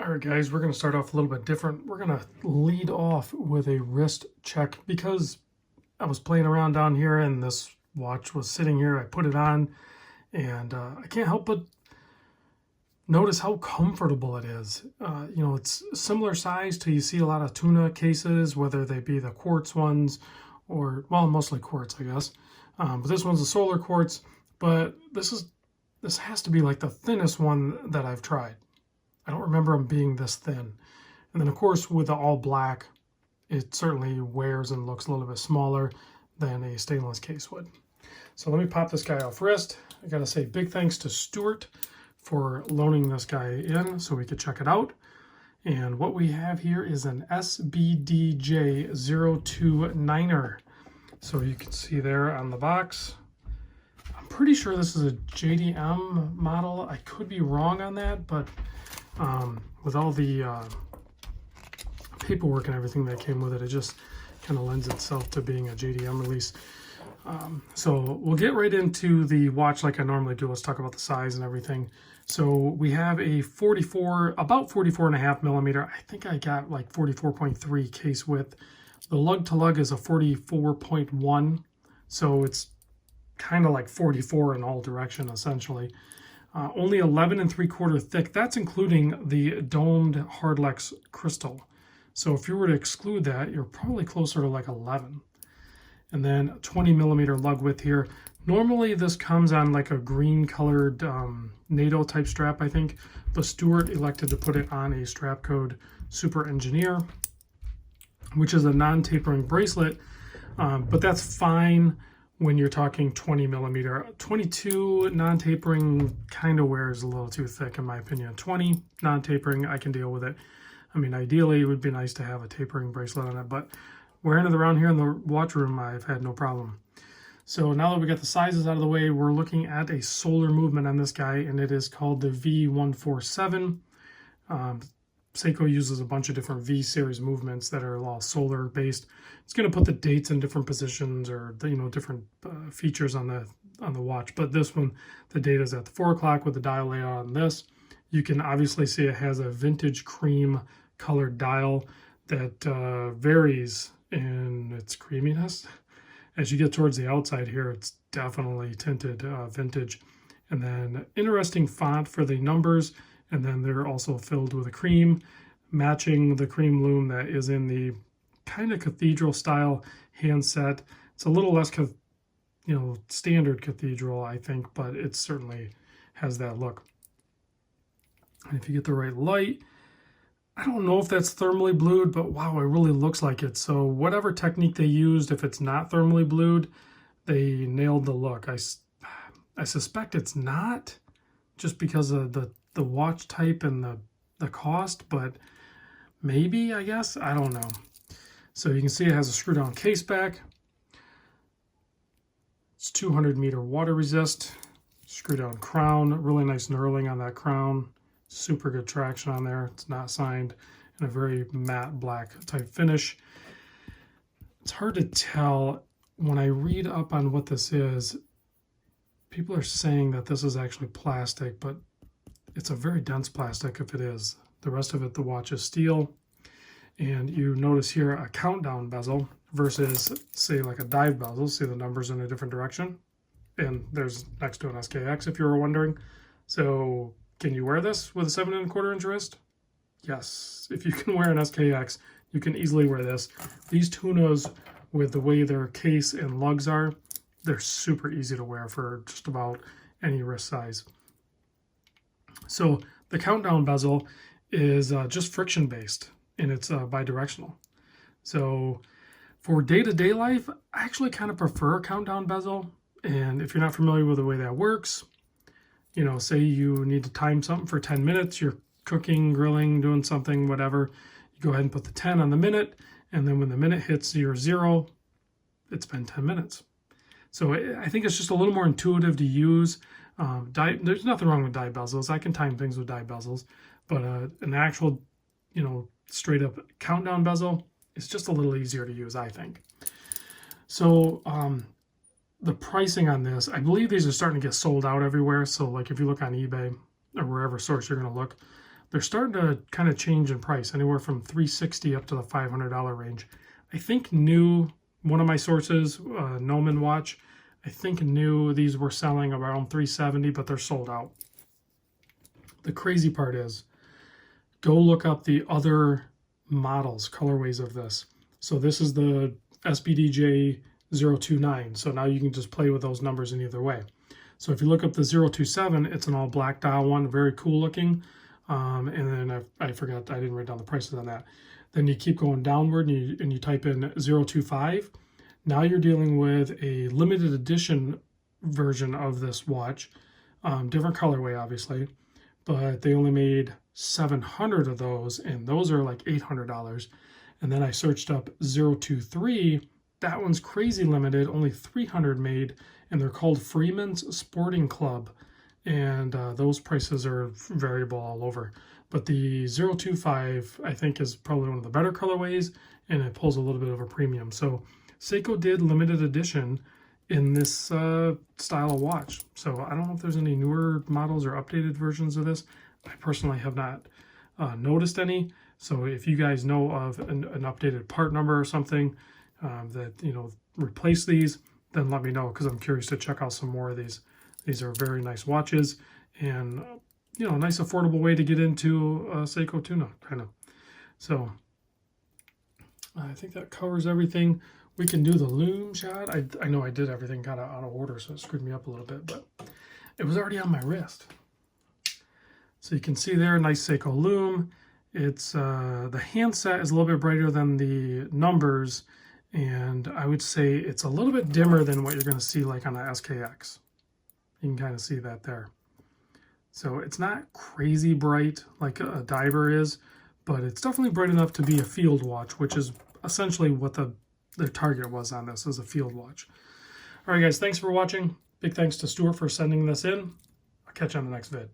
All right, guys, we're going to start off a little bit different. We're going to lead off with a wrist check because I was playing around down here and this watch was sitting here. I put it on and I can't help but notice how comfortable it is. It's similar size to you see a lot of Tuna cases, whether they be the quartz ones or, well, mostly quartz, I guess. But this one's a solar quartz, but this has to be like the thinnest one that I've tried. I don't remember them being this thin. And then, of course, with the all black, it certainly wears and looks a little bit smaller than a stainless case would. So let me pop this guy off wrist. I got to say big thanks to Stewart for loaning this guy in so we could check it out. And what we have here is an sbdj029er. So you can see there on the box. I'm pretty sure this is a JDM model. I could be wrong on that, but with all the paperwork and everything that came with it, it just kind of lends itself to being a JDM release. So we'll get right into the watch like I normally do. Let's talk about the size and everything. So we have a about 44.5 millimeter. I think I got like 44.3 case width. The lug to lug is a 44.1. So it's kind of like 44 in all direction, essentially. Only 11 3/4 thick. That's including the domed Hardlex crystal. So if you were to exclude that, you're probably closer to like 11. And then 20 millimeter lug width here. Normally this comes on like a green colored NATO type strap, I think, but Stewart elected to put it on a strap code Super Engineer, which is a non-tapering bracelet, but that's fine when you're talking 20 millimeter. 22 non-tapering kind of wears a little too thick in my opinion. 20 non-tapering, I can deal with it. I mean, ideally it would be nice to have a tapering bracelet on it, but wearing it around here in the watch room, I've had no problem. So now that we got the sizes out of the way, we're looking at a solar movement on this guy, and it is called the V147. Seiko uses a bunch of different V series movements that are all solar based. It's going to put the dates in different positions or different features on the watch. But this one, the data is at the 4 o'clock with the dial layout on this. You can obviously see it has a vintage cream colored dial that varies in its creaminess. As you get towards the outside here, it's definitely tinted vintage. And then interesting font for the numbers. And then they're also filled with a cream, matching the cream lume that is in the kind of cathedral style handset. It's a little less, standard cathedral, I think, but it certainly has that look. And if you get the right light, I don't know if that's thermally blued, but wow, it really looks like it. So whatever technique they used, if it's not thermally blued, they nailed the look. I suspect it's not, just because of the watch type and the cost, but maybe, I guess, I don't know. So you can see it has a screw down case back. It's 200 meter water resist, screw down crown, really nice knurling on that crown, super good traction on there. It's not signed, and a very matte black type finish. It's hard to tell when I read up on what this is. People are saying that this is actually plastic, but it's a very dense plastic if it is. The rest of it, the watch is steel. And you notice here a countdown bezel versus, say, like a dive bezel. See the numbers in a different direction. And there's next to an SKX, if you were wondering. So can you wear this with a 7 1/4 inch wrist? Yes. If you can wear an SKX, you can easily wear this. These Tunas, with the way their case and lugs are, they're super easy to wear for just about any wrist size. So the countdown bezel is just friction based, and it's bidirectional. So for day-to-day life, I actually kind of prefer a countdown bezel. And if you're not familiar with the way that works, say you need to time something for 10 minutes, you're cooking, grilling, doing something, whatever, you go ahead and put the 10 on the minute, and then when the minute hits your 0, it's been 10 minutes. So I think it's just a little more intuitive to use. There's nothing wrong with dive bezels. I can time things with dive bezels, but an actual, straight up countdown bezel is just a little easier to use, I think. So the pricing on this, I believe these are starting to get sold out everywhere. So like if you look on eBay or wherever source you're going to look, they're starting to kind of change in price, anywhere from $360 up to the $500 range. I think new, one of my sources, Noman Watch, I think new these were selling around $370, but they're sold out. The crazy part is, go look up the other models, colorways of this. So this is the sbdj029. So now you can just play with those numbers in either way. So if you look up the 027, it's an all black dial one, very cool looking. And then I forgot, I didn't write down the prices on that. Then you keep going downward and you type in 025. Now you're dealing with a limited edition version of this watch. Different colorway, obviously, but they only made 700 of those, and those are like $800. And then I searched up 023. That one's crazy limited, only 300 made, and they're called Freeman's Sporting Club. And those prices are variable all over. But the 025, I think, is probably one of the better colorways, and it pulls a little bit of a premium. So Seiko did limited edition in this style of watch. So I don't know if there's any newer models or updated versions of this. I personally have not noticed any. So if you guys know of an updated part number or something that, you know, replace these, then let me know, because I'm curious to check out some more of these. These are very nice watches, and you know, a nice affordable way to get into Seiko Tuna, kind of. So I think that covers everything. We can do the Lume shot. I know I did everything kind of out of order, so it screwed me up a little bit, but it was already on my wrist. So you can see there, nice Seiko Lume. It's the handset is a little bit brighter than the numbers, and I would say it's a little bit dimmer than what you're going to see like on a SKX. You can kind of see that there. So it's not crazy bright like a diver is, but it's definitely bright enough to be a field watch, which is essentially what the target was on this, as a field watch. All right, guys, thanks for watching. Big thanks to Stewart for sending this in. I'll catch you on the next vid.